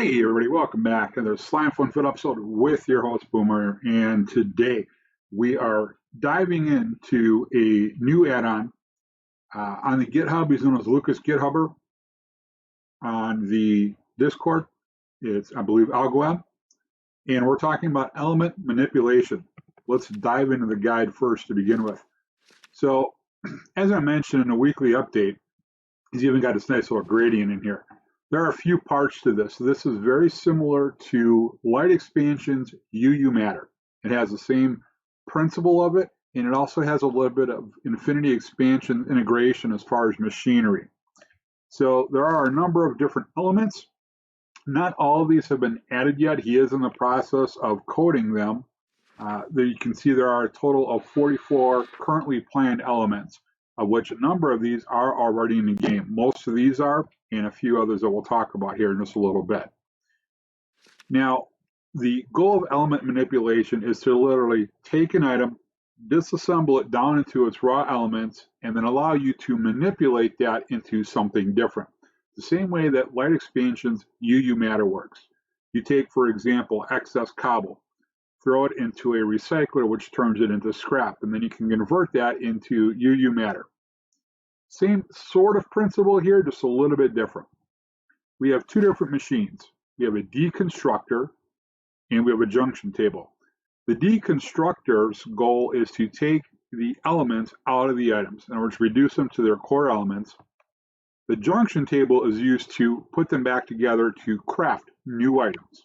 Hey everybody, welcome back to the Slimefun Fit episode with your host Boomer. And today we are diving into a new add-on on the GitHub. He's known as Lucas GitHubber. On the Discord, it's I believe Algoem, and we're talking about element manipulation. Let's dive into the guide first to begin with. So, as I mentioned in a weekly update, he's even got this nice little gradient in here. There are a few parts to this. This is very similar to Light Expansion's UU Matter. It has the same principle of it, and it also has a little bit of Infinity Expansion integration as far as machinery. So there are a number of different elements. Not all of these have been added yet. He is in the process of coding them. There you can see there are a total of 44 currently planned elements, of which a number of these are already in the game. Most of these are, and a few others that we'll talk about here in just a little bit. Now, the goal of element manipulation is to literally take an item, disassemble it down into its raw elements, and then allow you to manipulate that into something different. The same way that Light Expansion's UU Matter works. You take, for example, excess cobble, throw it into a recycler, which turns it into scrap, and then you can convert that into UU Matter. Same sort of principle here, just a little bit different. We have two different machines. We have a deconstructor and we have a junction table. The deconstructor's goal is to take the elements out of the items, in order to reduce them to their core elements. The junction table is used to put them back together to craft new items.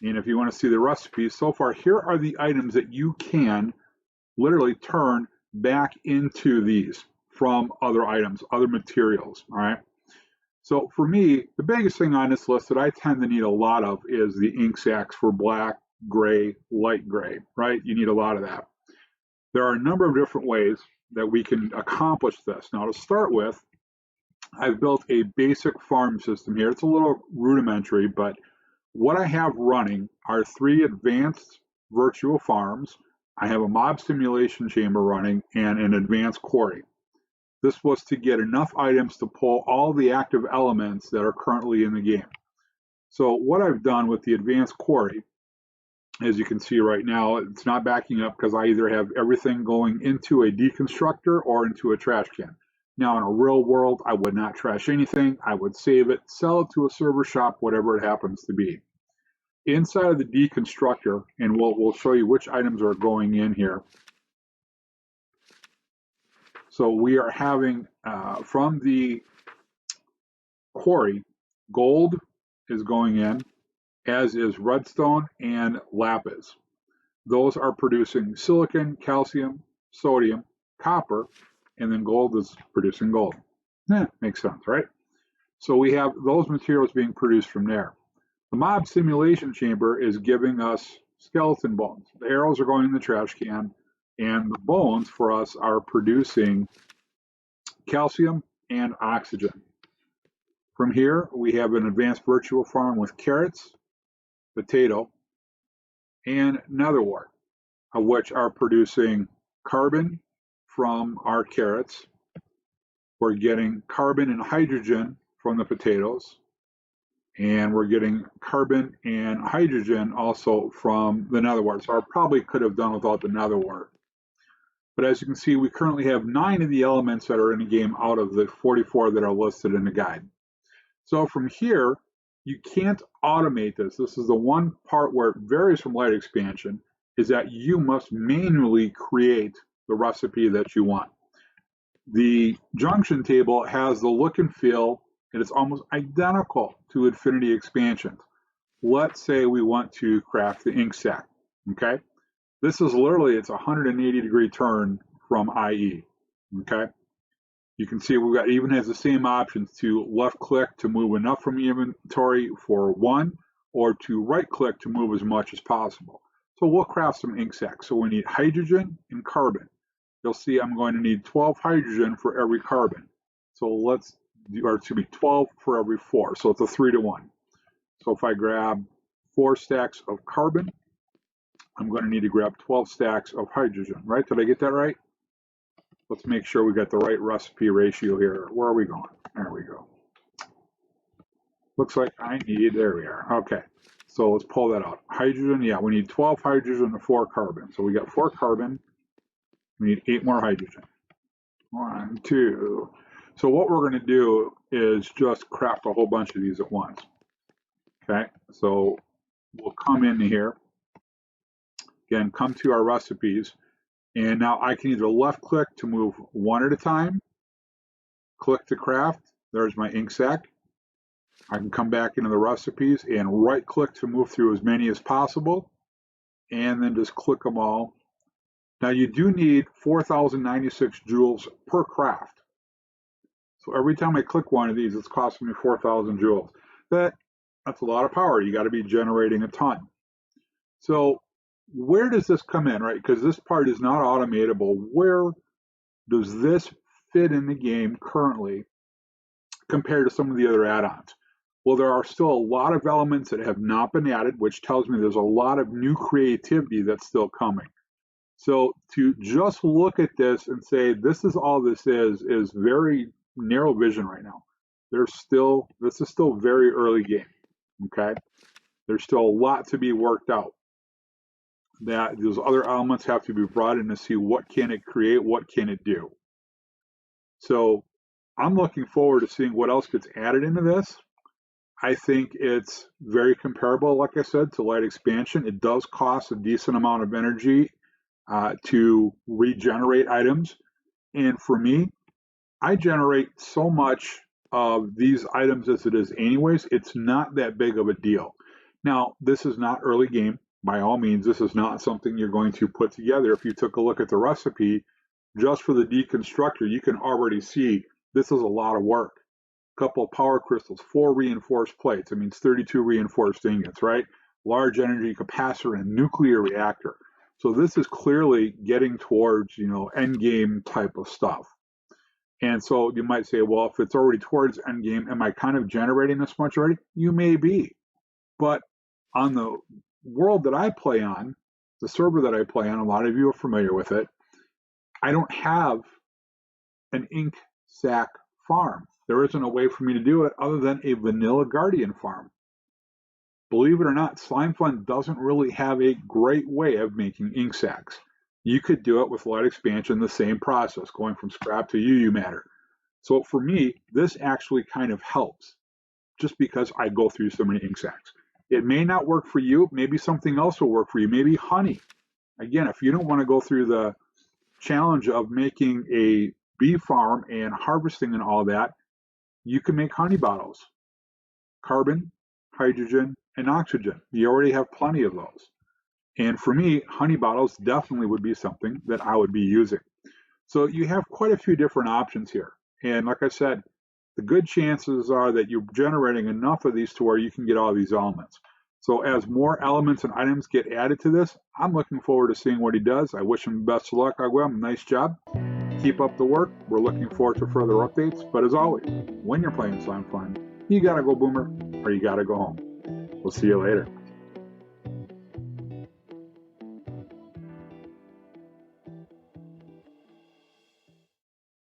And if you want to see the recipe, so far here are the items that you can literally turn back into these from other items, other materials, all right? So for me, the biggest thing on this list that I tend to need a lot of is the ink sacs for black, gray, light gray, right? You need a lot of that. There are a number of different ways that we can accomplish this. Now to start with, I've built a basic farm system here. It's a little rudimentary, but what I have running are 3 advanced virtual farms. I have a mob simulation chamber running and an advanced quarry. This was to get enough items to pull all the active elements that are currently in the game. So what I've done with the advanced quarry, as you can see right now, it's not backing up because I either have everything going into a deconstructor or into a trash can. Now in a real world, I would not trash anything. I would save it, sell it to a server shop, whatever it happens to be. Inside of the deconstructor, and we'll show you which items are going in here. So we are having, from the quarry, gold is going in, as is redstone and lapis. Those are producing silicon, calcium, sodium, copper, and then gold is producing gold. Makes sense, right? So we have those materials being produced from there. The mob simulation chamber is giving us skeleton bones. The arrows are going in the trash can, and the bones for us are producing calcium and oxygen. From here, we have an advanced virtual farm with carrots, potato, and nether wart, of which are producing carbon from our carrots. We're getting carbon and hydrogen from the potatoes, and we're getting carbon and hydrogen also from the nether wart. So I probably could have done without the nether wart. But as you can see, we currently have 9 of the elements that are in the game out of the 44 that are listed in the guide. So from here, you can't automate this. This is the one part where it varies from Light Expansion, is that you must manually create the recipe that you want. The junction table has the look and feel, and it's almost identical to Infinity Expansion. Let's say we want to craft the ink sac, okay? This is literally, it's a 180-degree turn from IE, okay? You can see we've got, even has the same options to left click to move enough from the inventory for 1, or to right click to move as much as possible. So we'll craft some ink sacs. So we need hydrogen and carbon. You'll see I'm going to need 12 hydrogen for every carbon. So let's do, or to be 12 for every 4. So it's a 3-to-1. So if I grab 4 stacks of carbon, I'm going to need to grab 12 stacks of hydrogen, right? Did I get that right? Let's make sure we got the right recipe ratio here. Where are we going? There we go. Looks like I need, there we are. Okay, so let's pull that out. Hydrogen, yeah, we need 12 hydrogen and 4 carbon. So we got 4 carbon, we need 8 more hydrogen. 1, 2. So what we're going to do is just craft a whole bunch of these at once. Okay, so we'll come in here, again, come to our recipes, and now I can either left click to move one at a time, click to craft, there's my ink sac. I can come back into the recipes and right click to move through as many as possible, and then just click them all. Now you do need 4,096 joules per craft. So every time I click one of these, it's costing me 4,000 joules. That's a lot of power. You got to be generating a ton. So where does this come in, right? Because this part is not automatable. Where does this fit in the game currently compared to some of the other add-ons? Well, there are still a lot of elements that have not been added, which tells me there's a lot of new creativity that's still coming. So to just look at this and say this is all this is very narrow vision right now. This is still very early game. Okay, there's still a lot to be worked out. That those other elements have to be brought in to see what can it create, what can it do. So I'm looking forward to seeing what else gets added into this. I think it's very comparable, like I said, to light expansion. It does cost a decent amount of energy to regenerate items. And for me, I generate so much of these items as it is anyways, it's not that big of a deal. Now, this is not early game. By all means, this is not something you're going to put together. If you took a look at the recipe, just for the Deconstructor, you can already see this is a lot of work. A couple of power crystals, 4 reinforced plates. It means 32 reinforced ingots, right? Large energy capacitor and nuclear reactor. So this is clearly getting towards, end game type of stuff. And so you might say, well, if it's already towards end game, am I kind of generating this much already? You may be. But on the world that I play on, the server that I play on, a lot of you are familiar with it, I don't have an ink sac farm. There isn't a way for me to do it other than a vanilla Guardian farm. Believe it or not, Slimefun doesn't really have a great way of making ink sacs. You could do it with light expansion, the same process, going from scrap to UU matter. So for me, this actually kind of helps, just because I go through so many ink sacs. It may not work for you. Maybe something else will work for you. Maybe honey. Again, if you don't want to go through the challenge of making a bee farm and harvesting and all that, you can make honey bottles. Carbon, hydrogen, and oxygen. You already have plenty of those. And for me, honey bottles definitely would be something that I would be using. So you have quite a few different options here. And like I said, the good chances are that you're generating enough of these to where you can get all these elements. So as more elements and items get added to this, I'm looking forward to seeing what he does. I wish him best of luck, Agwem. Nice job. Keep up the work. We're looking forward to further updates. But as always, when you're playing Slimefun, you gotta go boomer or you gotta go home. We'll see you later.